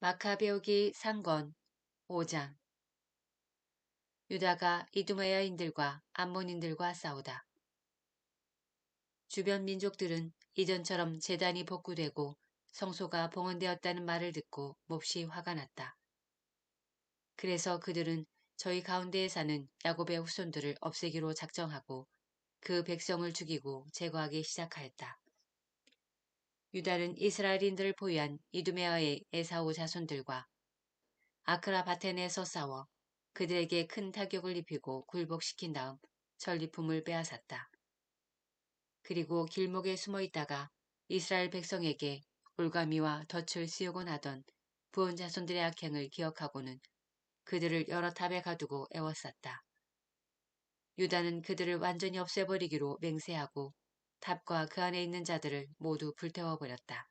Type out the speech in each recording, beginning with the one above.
마카베오기 상권 5장. 유다가 이두메아인들과 암몬인들과 싸우다. 주변 민족들은 이전처럼 제단이 복구되고 성소가 봉헌되었다는 말을 듣고 몹시 화가 났다. 그래서 그들은 저희 가운데에 사는 야곱의 후손들을 없애기로 작정하고 그 백성을 죽이고 제거하기 시작하였다. 유다는 이스라엘인들을 포위한 이두메아의 에사우 자손들과 아크라바텐에서 싸워 그들에게 큰 타격을 입히고 굴복시킨 다음 전리품을 빼앗았다. 그리고 길목에 숨어 있다가 이스라엘 백성에게 올가미와 덫을 씌우곤 하던 부온 자손들의 악행을 기억하고는 그들을 여러 탑에 가두고 애워쌌다. 유다는 그들을 완전히 없애버리기로 맹세하고 탑과 그 안에 있는 자들을 모두 불태워버렸다.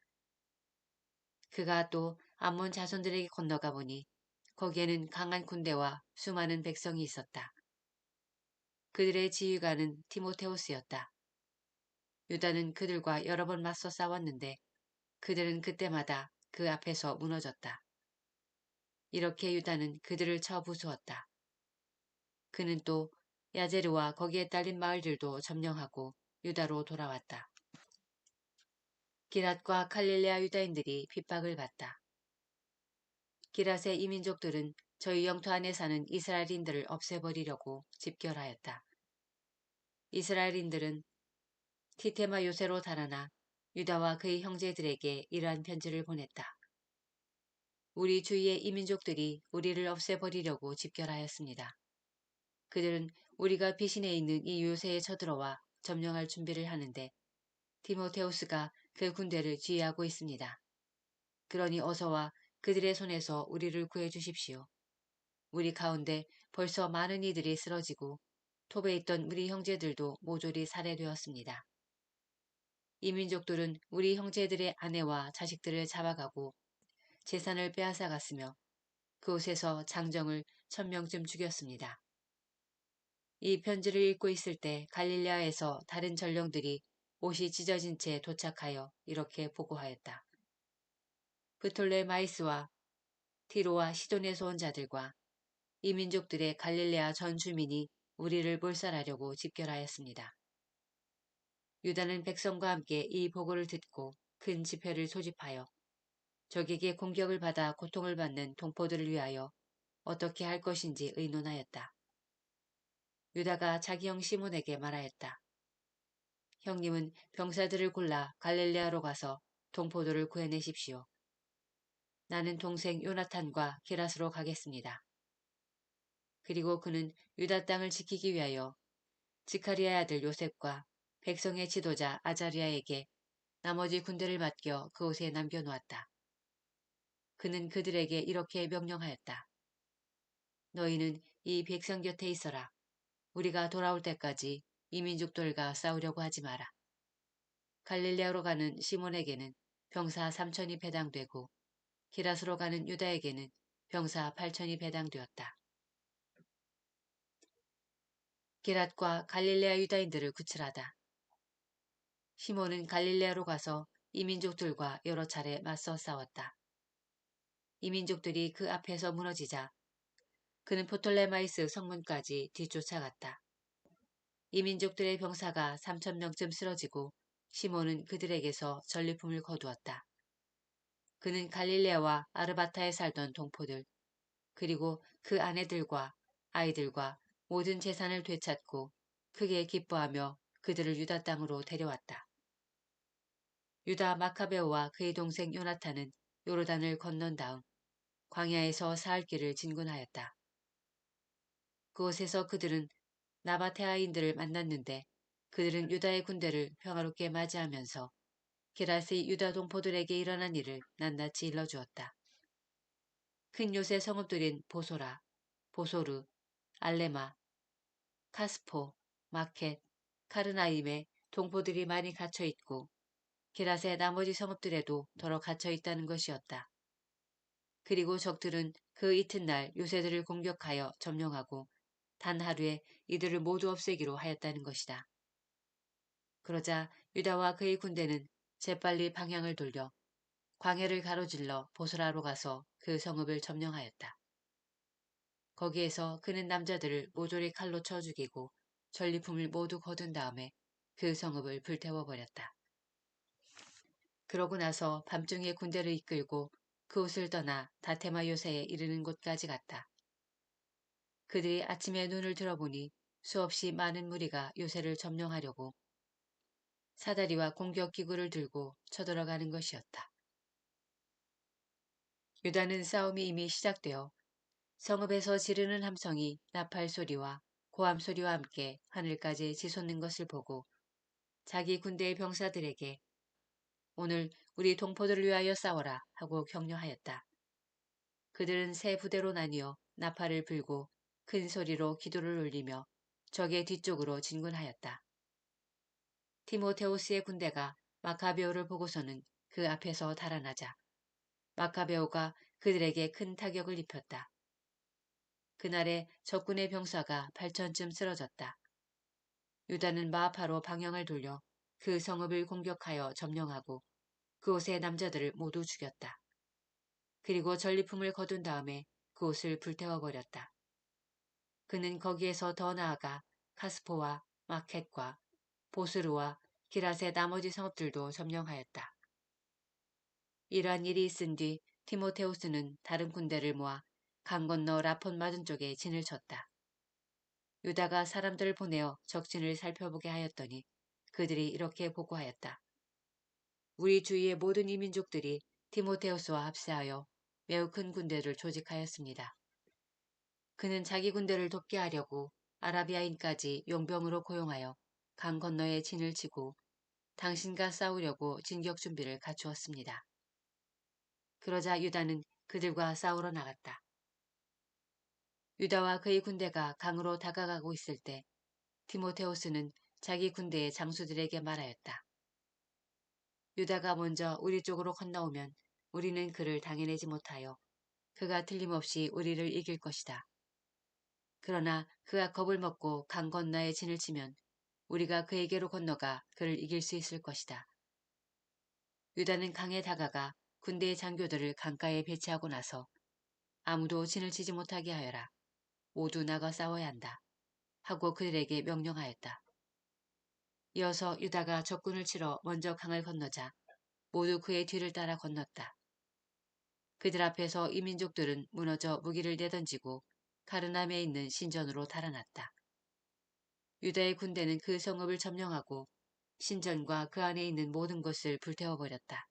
그가 또 암몬 자손들에게 건너가 보니 거기에는 강한 군대와 수많은 백성이 있었다. 그들의 지휘관은 디모테우스였다. 유다는 그들과 여러 번 맞서 싸웠는데 그들은 그때마다 그 앞에서 무너졌다. 이렇게 유다는 그들을 쳐 부수었다. 그는 또 야제르와 거기에 딸린 마을들도 점령하고 유다로 돌아왔다. 기랏과 갈릴레아 유다인들이 핍박을 받다. 기랏의 이민족들은 저희 영토 안에 사는 이스라엘인들을 없애버리려고 집결하였다. 이스라엘인들은 티테마 요새로 달아나 유다와 그의 형제들에게 이러한 편지를 보냈다. 우리 주위의 이민족들이 우리를 없애버리려고 집결하였습니다. 그들은 우리가 피신해 있는 이 요새에 쳐들어와 점령할 준비를 하는데 디모테우스가 그 군대를 지휘하고 있습니다. 그러니 어서와 그들의 손에서 우리를 구해주십시오. 우리 가운데 벌써 많은 이들이 쓰러지고 톱에 있던 우리 형제들도 모조리 살해되었습니다. 이 민족들은 우리 형제들의 아내와 자식들을 잡아가고 재산을 빼앗아갔으며 그곳에서 장정을 1000명쯤 죽였습니다. 이 편지를 읽고 있을 때 갈릴레아에서 다른 전령들이 옷이 찢어진 채 도착하여 이렇게 보고하였다. 브톨레마이스와 티로와 시돈에서 온 자들과 이 민족들의 갈릴레아 전 주민이 우리를 몰살하려고 집결하였습니다. 유다는 백성과 함께 이 보고를 듣고 큰 집회를 소집하여 적에게 공격을 받아 고통을 받는 동포들을 위하여 어떻게 할 것인지 의논하였다. 유다가 자기 형 시몬에게 말하였다. 형님은 병사들을 골라 갈릴레아로 가서 동포들을 구해내십시오. 나는 동생 요나탄과 게라스로 가겠습니다. 그리고 그는 유다 땅을 지키기 위하여 지카리아의 아들 요셉과 백성의 지도자 아자리아에게 나머지 군대를 맡겨 그곳에 남겨놓았다. 그는 그들에게 이렇게 명령하였다. 너희는 이 백성 곁에 있어라. 우리가 돌아올 때까지 이 민족들과 싸우려고 하지 마라. 갈릴레아로 가는 시몬에게는 병사 3000이 배당되고 기랏으로 가는 유다에게는 병사 8000이 배당되었다. 기랏과 갈릴레아 유다인들을 구출하다. 시몬은 갈릴레아로 가서 이민족들과 여러 차례 맞서 싸웠다. 이민족들이 그 앞에서 무너지자 그는 포톨레마이스 성문까지 뒤쫓아갔다. 이민족들의 병사가 3000명쯤 쓰러지고 시몬은 그들에게서 전리품을 거두었다. 그는 갈릴레아와 아르바타에 살던 동포들 그리고 그 아내들과 아이들과 모든 재산을 되찾고 크게 기뻐하며 그들을 유다 땅으로 데려왔다. 유다 마카베오와 그의 동생 요나탄은 요르단을 건넌 다음 광야에서 사흘 길을 진군하였다. 그곳에서 그들은 나바테아인들을 만났는데 그들은 유다의 군대를 평화롭게 맞이하면서 게라스의 유다 동포들에게 일어난 일을 낱낱이 일러주었다. 큰 요새 성읍들인 보소라, 보소르, 알레마, 카스포, 마켓, 카르나임에 동포들이 많이 갇혀있고 게라스의 나머지 성읍들에도 더러 갇혀있다는 것이었다. 그리고 적들은 그 이튿날 요새들을 공격하여 점령하고 단 하루에 이들을 모두 없애기로 하였다는 것이다. 그러자 유다와 그의 군대는 재빨리 방향을 돌려 광야를 가로질러 보스라로 가서 그 성읍을 점령하였다. 거기에서 그는 남자들을 모조리 칼로 쳐 죽이고 전리품을 모두 거둔 다음에 그 성읍을 불태워버렸다. 그러고 나서 밤중에 군대를 이끌고 그곳을 떠나 다테마 요새에 이르는 곳까지 갔다. 그들이 아침에 눈을 들어보니 수없이 많은 무리가 요새를 점령하려고 사다리와 공격기구를 들고 쳐들어가는 것이었다. 유다는 싸움이 이미 시작되어 성읍에서 지르는 함성이 나팔 소리와 고함 소리와 함께 하늘까지 치솟는 것을 보고 자기 군대의 병사들에게 오늘 우리 동포들을 위하여 싸워라 하고 격려하였다. 그들은 세 부대로 나뉘어 나팔을 불고 큰 소리로 기도를 올리며 적의 뒤쪽으로 진군하였다. 티모테우스의 군대가 마카베오를 보고서는 그 앞에서 달아나자 마카베오가 그들에게 큰 타격을 입혔다. 그날에 적군의 병사가 8천쯤 쓰러졌다. 유다는 마하파로 방향을 돌려 그 성읍을 공격하여 점령하고 그곳의 남자들을 모두 죽였다. 그리고 전리품을 거둔 다음에 그곳을 불태워버렸다. 그는 거기에서 더 나아가 카스포와 마켓과 보스르와 기랏의 나머지 성읍들도 점령하였다. 이러한 일이 있은 뒤 티모테우스는 다른 군대를 모아 강 건너 라폰 맞은쪽에 진을 쳤다. 유다가 사람들을 보내어 적진을 살펴보게 하였더니 그들이 이렇게 보고하였다. 우리 주위의 모든 이민족들이 티모테우스와 합세하여 매우 큰 군대를 조직하였습니다. 그는 자기 군대를 돕게 하려고 아라비아인까지 용병으로 고용하여 강 건너에 진을 치고 당신과 싸우려고 진격 준비를 갖추었습니다. 그러자 유다는 그들과 싸우러 나갔다. 유다와 그의 군대가 강으로 다가가고 있을 때 티모테우스는 자기 군대의 장수들에게 말하였다. 유다가 먼저 우리 쪽으로 건너오면 우리는 그를 당해내지 못하여 그가 틀림없이 우리를 이길 것이다. 그러나 그가 겁을 먹고 강 건너에 진을 치면 우리가 그에게로 건너가 그를 이길 수 있을 것이다. 유다는 강에 다가가 군대의 장교들을 강가에 배치하고 나서 아무도 진을 치지 못하게 하여라. 모두 나가 싸워야 한다. 하고 그들에게 명령하였다. 이어서 유다가 적군을 치러 먼저 강을 건너자 모두 그의 뒤를 따라 건넜다. 그들 앞에서 이민족들은 무너져 무기를 내던지고 가르남에 있는 신전으로 달아났다. 유다의 군대는 그 성읍을 점령하고 신전과 그 안에 있는 모든 것을 불태워버렸다.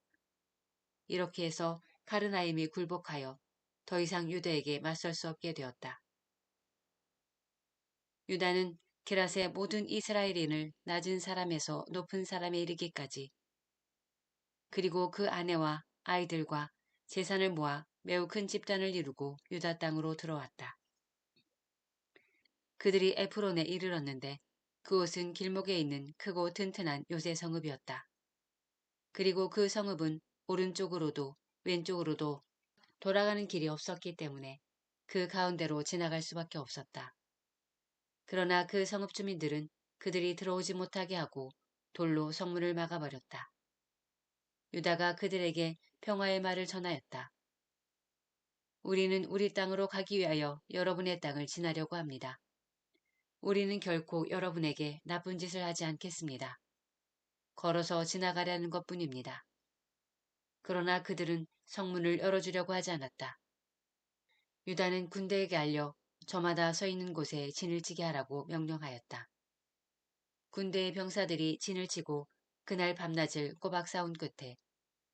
이렇게 해서 가르나임이 굴복하여 더 이상 유다에게 맞설 수 없게 되었다. 유다는 기랏의 모든 이스라엘인을 낮은 사람에서 높은 사람에 이르기까지 그리고 그 아내와 아이들과 재산을 모아 매우 큰 집단을 이루고 유다 땅으로 들어왔다. 그들이 에프론에 이르렀는데 그곳은 길목에 있는 크고 튼튼한 요새 성읍이었다. 그리고 그 성읍은 오른쪽으로도 왼쪽으로도 돌아가는 길이 없었기 때문에 그 가운데로 지나갈 수밖에 없었다. 그러나 그 성읍 주민들은 그들이 들어오지 못하게 하고 돌로 성문을 막아버렸다. 유다가 그들에게 평화의 말을 전하였다. 우리는 우리 땅으로 가기 위하여 여러분의 땅을 지나려고 합니다. 우리는 결코 여러분에게 나쁜 짓을 하지 않겠습니다. 걸어서 지나가려는 것뿐입니다. 그러나 그들은 성문을 열어주려고 하지 않았다. 유다는 군대에게 알려 저마다 서 있는 곳에 진을 치게 하라고 명령하였다. 군대의 병사들이 진을 치고 그날 밤낮을 꼬박 싸운 끝에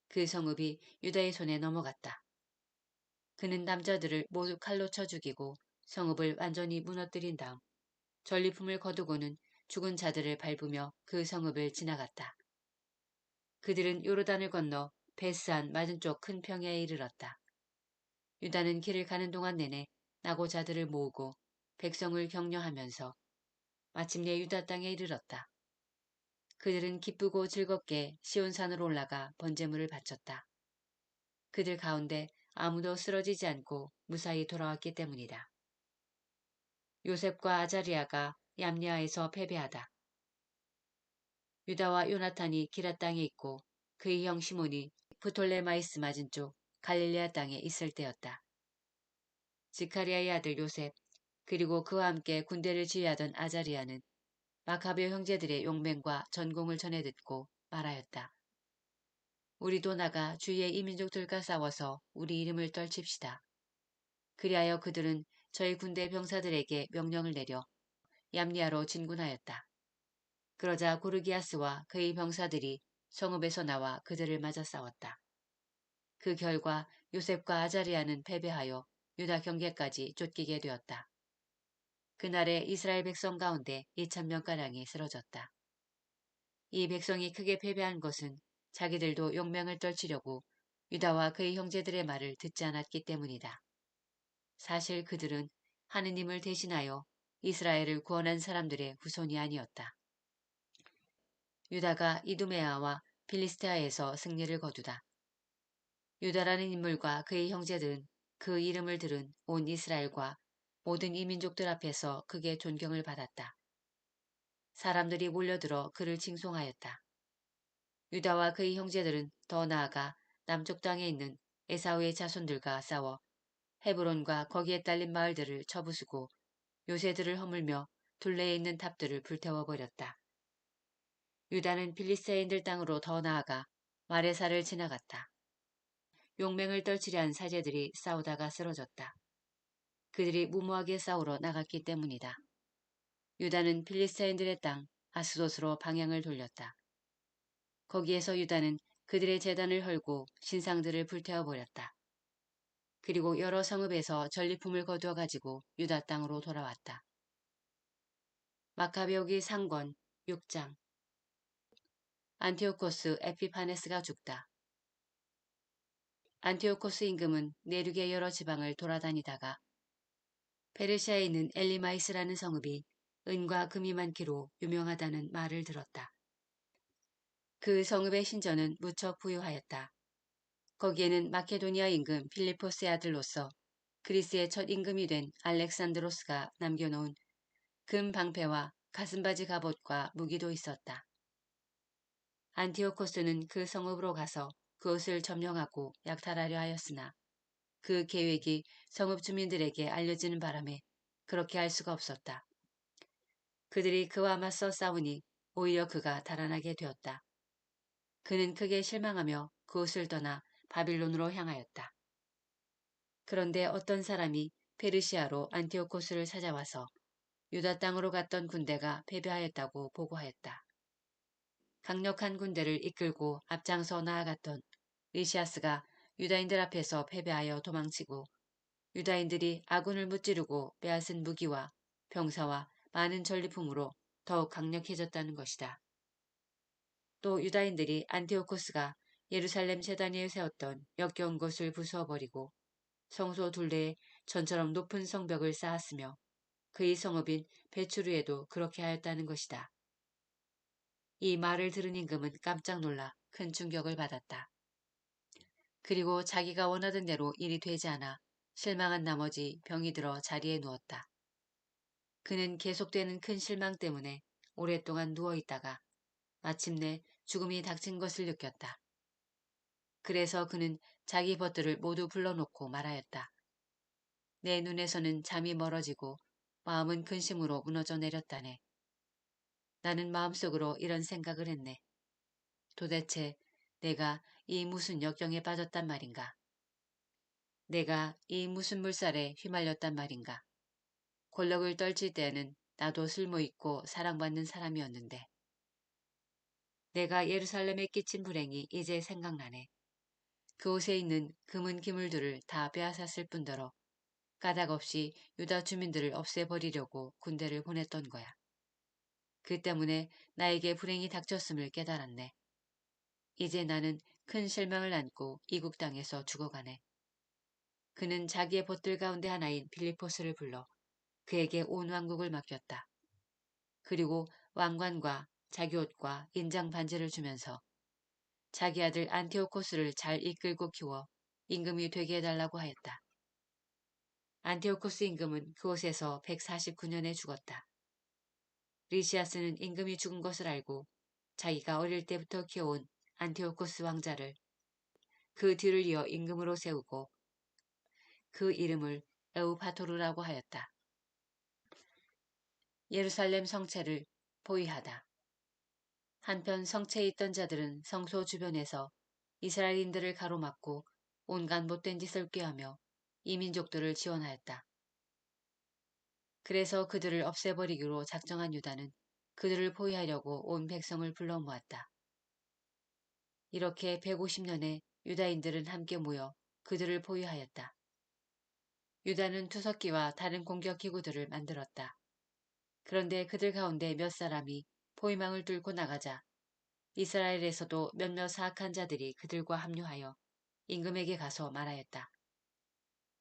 그 성읍이 유다의 손에 넘어갔다. 그는 남자들을 모두 칼로 쳐 죽이고 성읍을 완전히 무너뜨린 다음 전리품을 거두고는 죽은 자들을 밟으며 그 성읍을 지나갔다. 그들은 요르단을 건너 베스안 맞은쪽 큰 평야에 이르렀다. 유다는 길을 가는 동안 내내 나고자들을 모으고 백성을 격려하면서 마침내 유다 땅에 이르렀다. 그들은 기쁘고 즐겁게 시온산으로 올라가 번제물을 바쳤다. 그들 가운데 아무도 쓰러지지 않고 무사히 돌아왔기 때문이다. 요셉과 아자리아가 얌리아에서 패배하다. 유다와 요나탄이 기랏 땅에 있고 그의 형 시몬이 프톨레마이스 맞은쪽 갈릴레아 땅에 있을 때였다. 스가랴의 아들 요셉 그리고 그와 함께 군대를 지휘하던 아자리아는 마카베오 형제들의 용맹과 전공을 전해 듣고 말하였다. 우리도 나가 주위의 이민족들과 싸워서 우리 이름을 떨칩시다. 그리하여 그들은 저희 군대 병사들에게 명령을 내려 얌리아로 진군하였다. 그러자 고르기아스와 그의 병사들이 성읍에서 나와 그들을 맞아 싸웠다. 그 결과 요셉과 아자리아는 패배하여 유다 경계까지 쫓기게 되었다. 그날에 이스라엘 백성 가운데 2,000명가량이 쓰러졌다. 이 백성이 크게 패배한 것은 자기들도 용맹을 떨치려고 유다와 그의 형제들의 말을 듣지 않았기 때문이다. 사실 그들은 하느님을 대신하여 이스라엘을 구원한 사람들의 후손이 아니었다. 유다가 이두메아와 필리스테아에서 승리를 거두다. 유다라는 인물과 그의 형제들은 그 이름을 들은 온 이스라엘과 모든 이민족들 앞에서 크게 존경을 받았다. 사람들이 몰려들어 그를 칭송하였다. 유다와 그의 형제들은 더 나아가 남쪽 땅에 있는 에사우의 자손들과 싸워 헤브론과 거기에 딸린 마을들을 쳐부수고 요새들을 허물며 둘레에 있는 탑들을 불태워버렸다. 유다는 필리스테인들 땅으로 더 나아가 마레사를 지나갔다. 용맹을 떨치려 한 사제들이 싸우다가 쓰러졌다. 그들이 무모하게 싸우러 나갔기 때문이다. 유다는 필리스테인들의 땅 아스돗으로 방향을 돌렸다. 거기에서 유다는 그들의 제단을 헐고 신상들을 불태워버렸다. 그리고 여러 성읍에서 전리품을 거두어 가지고 유다 땅으로 돌아왔다. 마카베오기 상권 6장 안티오코스 에피파네스가 죽다. 안티오코스 임금은 내륙의 여러 지방을 돌아다니다가 페르시아에 있는 엘리마이스라는 성읍이 은과 금이 많기로 유명하다는 말을 들었다. 그 성읍의 신전은 무척 부유하였다. 거기에는 마케도니아 임금 필리포스의 아들로서 그리스의 첫 임금이 된 알렉산드로스가 남겨놓은 금 방패와 가슴바지 갑옷과 무기도 있었다. 안티오코스는 그 성읍으로 가서 그것을 점령하고 약탈하려 하였으나 그 계획이 성읍 주민들에게 알려지는 바람에 그렇게 할 수가 없었다. 그들이 그와 맞서 싸우니 오히려 그가 달아나게 되었다. 그는 크게 실망하며 그곳을 떠나 바빌론으로 향하였다. 그런데 어떤 사람이 페르시아로 안티오코스를 찾아와서 유다 땅으로 갔던 군대가 패배하였다고 보고하였다. 강력한 군대를 이끌고 앞장서 나아갔던 리시아스가 유다인들 앞에서 패배하여 도망치고 유다인들이 아군을 무찌르고 빼앗은 무기와 병사와 많은 전리품으로 더욱 강력해졌다는 것이다. 또 유다인들이 안티오코스가 예루살렘 제단 위에 세웠던 역겨운 것을 부수어버리고 성소 둘레에 전처럼 높은 성벽을 쌓았으며 그의 성읍인 베추르에도 그렇게 하였다는 것이다. 이 말을 들은 임금은 깜짝 놀라 큰 충격을 받았다. 그리고 자기가 원하던 대로 일이 되지 않아 실망한 나머지 병이 들어 자리에 누웠다. 그는 계속되는 큰 실망 때문에 오랫동안 누워있다가 마침내 죽음이 닥친 것을 느꼈다. 그래서 그는 자기 벗들을 모두 불러놓고 말하였다. 내 눈에서는 잠이 멀어지고 마음은 근심으로 무너져 내렸다네. 나는 마음속으로 이런 생각을 했네. 도대체 내가 이 무슨 역경에 빠졌단 말인가? 내가 이 무슨 물살에 휘말렸단 말인가? 권력을 떨칠 때에는 나도 쓸모있고 사랑받는 사람이었는데 내가 예루살렘에 끼친 불행이 이제 생각나네. 그곳에 있는 금은 기물들을 다 빼앗았을 뿐더러 까닭없이 유다 주민들을 없애버리려고 군대를 보냈던 거야. 그 때문에 나에게 불행이 닥쳤음을 깨달았네. 이제 나는 큰 실망을 안고 이국 땅에서 죽어가네. 그는 자기의 벗들 가운데 하나인 빌리포스를 불러 그에게 온 왕국을 맡겼다. 그리고 왕관과 자기 옷과 인장 반지를 주면서 자기 아들 안티오코스를 잘 이끌고 키워 임금이 되게 해달라고 하였다. 안티오코스 임금은 그곳에서 149년에 죽었다. 리시아스는 임금이 죽은 것을 알고 자기가 어릴 때부터 키워온 안티오코스 왕자를 그 뒤를 이어 임금으로 세우고 그 이름을 에우파토르라고 하였다. 예루살렘 성체를 포위하다. 한편 성체에 있던 자들은 성소 주변에서 이스라엘인들을 가로막고 온갖 못된 짓을 꾀하며 이민족들을 지원하였다. 그래서 그들을 없애버리기로 작정한 유다는 그들을 포위하려고 온 백성을 불러 모았다. 이렇게 150년에 유다인들은 함께 모여 그들을 포위하였다. 유다는 투석기와 다른 공격 기구들을 만들었다. 그런데 그들 가운데 몇 사람이 포위망을 뚫고 나가자 이스라엘에서도 몇몇 사악한 자들이 그들과 합류하여 임금에게 가서 말하였다.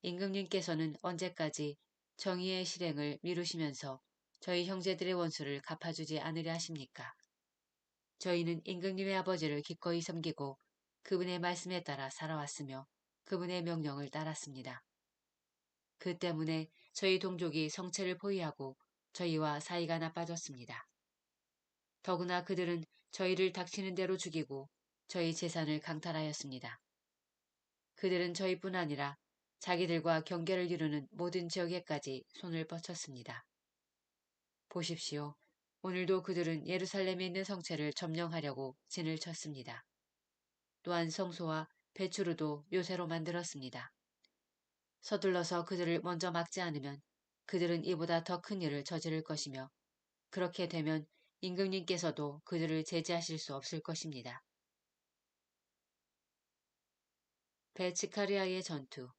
임금님께서는 언제까지 정의의 실행을 미루시면서 저희 형제들의 원수를 갚아주지 않으려 하십니까? 저희는 임금님의 아버지를 기꺼이 섬기고 그분의 말씀에 따라 살아왔으며 그분의 명령을 따랐습니다. 그 때문에 저희 동족이 성체를 포위하고 저희와 사이가 나빠졌습니다. 더구나 그들은 저희를 닥치는 대로 죽이고 저희 재산을 강탈하였습니다. 그들은 저희뿐 아니라 자기들과 경계를 이루는 모든 지역에까지 손을 뻗쳤습니다. 보십시오. 오늘도 그들은 예루살렘에 있는 성체를 점령하려고 진을 쳤습니다. 또한 성소와 배추루도 요새로 만들었습니다. 서둘러서 그들을 먼저 막지 않으면 그들은 이보다 더 큰 일을 저지를 것이며 그렇게 되면 임금님께서도 그들을 제지하실 수 없을 것입니다. 베츠카리아의 전투.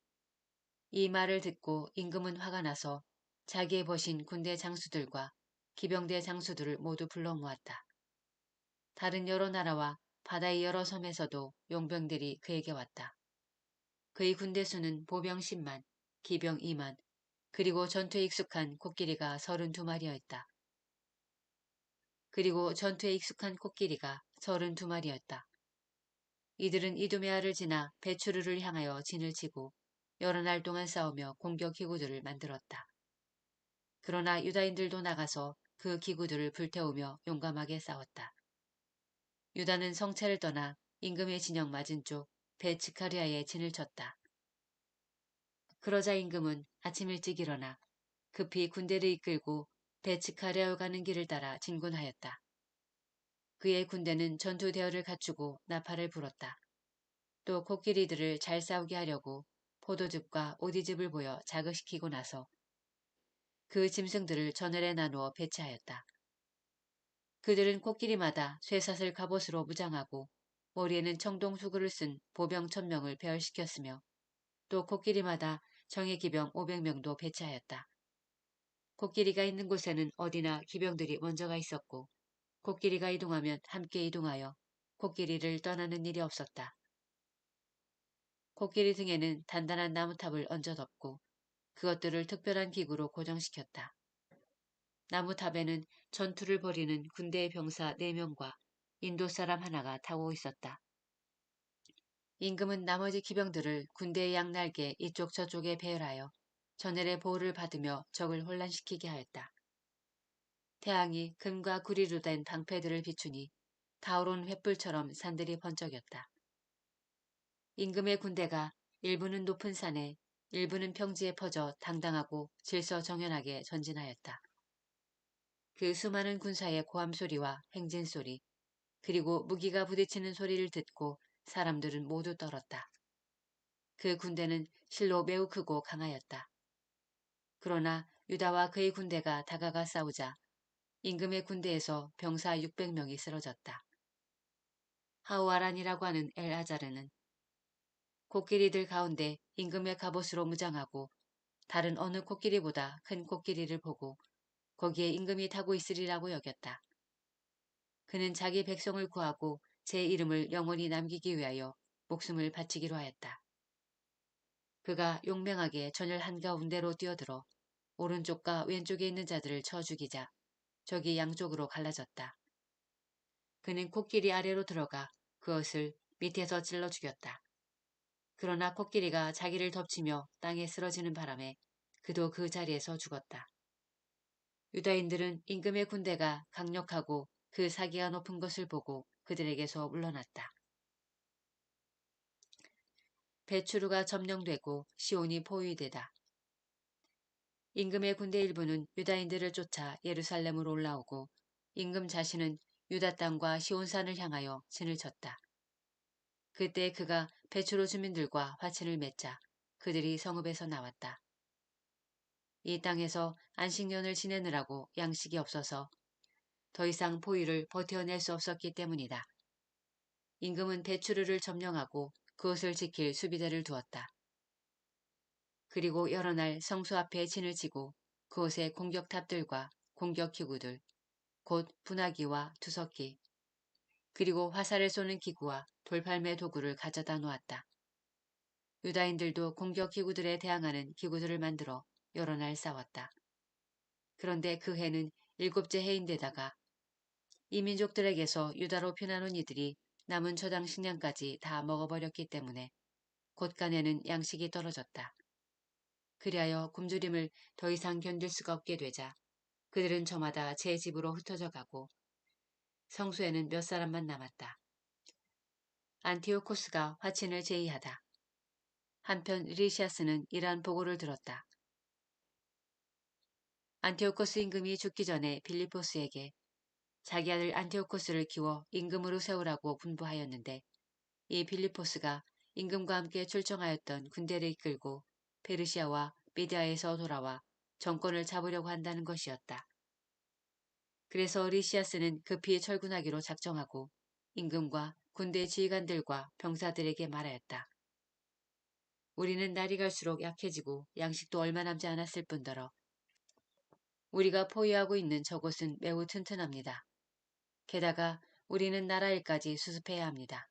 이 말을 듣고 임금은 화가 나서 자기의 버신 군대 장수들과 기병대 장수들을 모두 불러 모았다. 다른 여러 나라와 바다의 여러 섬에서도 용병들이 그에게 왔다. 그의 군대 수는 보병 10만, 기병 2만, 그리고 전투에 익숙한 코끼리가 32마리였다. 그리고 전투에 익숙한 코끼리가 32마리였다. 이들은 이두메아를 지나 베추르를 향하여 진을 치고 여러 날 동안 싸우며 공격 기구들을 만들었다. 그러나 유다인들도 나가서 그 기구들을 불태우며 용감하게 싸웠다. 유다는 성체를 떠나 임금의 진영 맞은쪽 베츠카리아에 진을 쳤다. 그러자 임금은 아침 일찍 일어나 급히 군대를 이끌고 베츠카리아로 가는 길을 따라 진군하였다. 그의 군대는 전투 대열을 갖추고 나팔을 불었다. 또 코끼리들을 잘 싸우게 하려고 포도즙과 오디즙을 보여 자극시키고 나서 그 짐승들을 전열에 나누어 배치하였다. 그들은 코끼리마다 쇠사슬 갑옷으로 무장하고 머리에는 청동수구를 쓴 보병 1000명을 배열시켰으며 또 코끼리마다 정예기병 500명도 배치하였다. 코끼리가 있는 곳에는 어디나 기병들이 먼저가 있었고 코끼리가 이동하면 함께 이동하여 코끼리를 떠나는 일이 없었다. 코끼리 등에는 단단한 나무탑을 얹어 덮고 그것들을 특별한 기구로 고정시켰다. 나무탑에는 전투를 벌이는 군대의 병사 4명과 인도 사람 하나가 타고 있었다. 임금은 나머지 기병들을 군대의 양날개 이쪽 저쪽에 배열하여 전열의 보호를 받으며 적을 혼란시키게 하였다. 태양이 금과 구리로 된 방패들을 비추니 타오른 횃불처럼 산들이 번쩍였다. 임금의 군대가 일부는 높은 산에 일부는 평지에 퍼져 당당하고 질서정연하게 전진하였다. 그 수많은 군사의 고함 소리와 행진 소리, 그리고 무기가 부딪히는 소리를 듣고 사람들은 모두 떨었다. 그 군대는 실로 매우 크고 강하였다. 그러나 유다와 그의 군대가 다가가 싸우자 임금의 군대에서 병사 600명이 쓰러졌다. 하우아란이라고 하는 엘아자르는 코끼리들 가운데 임금의 갑옷으로 무장하고 다른 어느 코끼리보다 큰 코끼리를 보고 거기에 임금이 타고 있으리라고 여겼다. 그는 자기 백성을 구하고 제 이름을 영원히 남기기 위하여 목숨을 바치기로 하였다. 그가 용맹하게 전열 한가운데로 뛰어들어 오른쪽과 왼쪽에 있는 자들을 쳐 죽이자 적이 양쪽으로 갈라졌다. 그는 코끼리 아래로 들어가 그것을 밑에서 찔러 죽였다. 그러나 코끼리가 자기를 덮치며 땅에 쓰러지는 바람에 그도 그 자리에서 죽었다. 유다인들은 임금의 군대가 강력하고 그 사기가 높은 것을 보고 그들에게서 물러났다. 베추르가 점령되고 시온이 포위되다. 임금의 군대 일부는 유다인들을 쫓아 예루살렘으로 올라오고 임금 자신은 유다 땅과 시온산을 향하여 진을 쳤다. 그때 그가 베추로 주민들과 화친을 맺자 그들이 성읍에서 나왔다. 이 땅에서 안식년을 지내느라고 양식이 없어서 더 이상 포위를 버텨낼 수 없었기 때문이다. 임금은 베추르를 점령하고 그것을 지킬 수비대를 두었다. 그리고 여러 날 성수 앞에 진을 치고 그곳에 공격탑들과 공격기구들, 곧 분화기와 투석기, 그리고 화살을 쏘는 기구와 돌팔매 도구를 가져다 놓았다. 유다인들도 공격기구들에 대항하는 기구들을 만들어 여러 날 싸웠다. 그런데 그 해는 일곱째 해인데다가 이 민족들에게서 유다로 피난온 이들이 남은 저당 식량까지 다 먹어버렸기 때문에 곳간에는 양식이 떨어졌다. 그리하여 굶주림을 더 이상 견딜 수가 없게 되자 그들은 저마다 제 집으로 흩어져 가고 성수에는 몇 사람만 남았다. 안티오코스가 화친을 제의하다. 한편 리시아스는 이러한 보고를 들었다. 안티오코스 임금이 죽기 전에 빌리포스에게 자기 아들 안티오코스를 키워 임금으로 세우라고 분부하였는데 이 빌리포스가 임금과 함께 출정하였던 군대를 이끌고 페르시아와 미디아에서 돌아와 정권을 잡으려고 한다는 것이었다. 그래서 리시아스는 급히 철군하기로 작정하고 임금과 군대 지휘관들과 병사들에게 말하였다. 우리는 날이 갈수록 약해지고 양식도 얼마 남지 않았을 뿐더러 우리가 포위하고 있는 저곳은 매우 튼튼합니다. 게다가 우리는 나라 일까지 수습해야 합니다.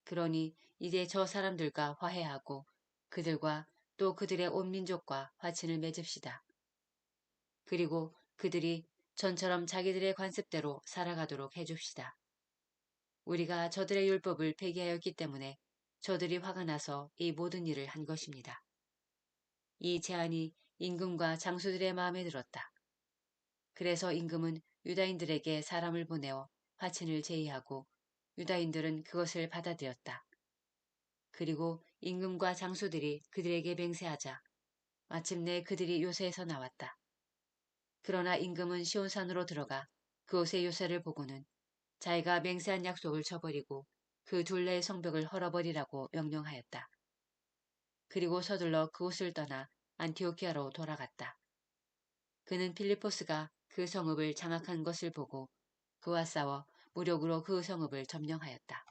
그러니 이제 저 사람들과 화해하고 그들과 또 그들의 온 민족과 화친을 맺읍시다. 그리고 그들이 전처럼 자기들의 관습대로 살아가도록 해줍시다. 우리가 저들의 율법을 폐기하였기 때문에 저들이 화가 나서 이 모든 일을 한 것입니다. 이 제안이 임금과 장수들의 마음에 들었다. 그래서 임금은 유다인들에게 사람을 보내어 화친을 제의하고 유다인들은 그것을 받아들였다. 그리고 임금과 장수들이 그들에게 맹세하자 마침내 그들이 요새에서 나왔다. 그러나 임금은 시온산으로 들어가 그곳의 요새를 보고는 자기가 맹세한 약속을 저버리고 그 둘레의 성벽을 헐어버리라고 명령하였다. 그리고 서둘러 그곳을 떠나 안티오키아로 돌아갔다. 그는 필리포스가 그 성읍을 장악한 것을 보고 그와 싸워 무력으로 그 성읍을 점령하였다.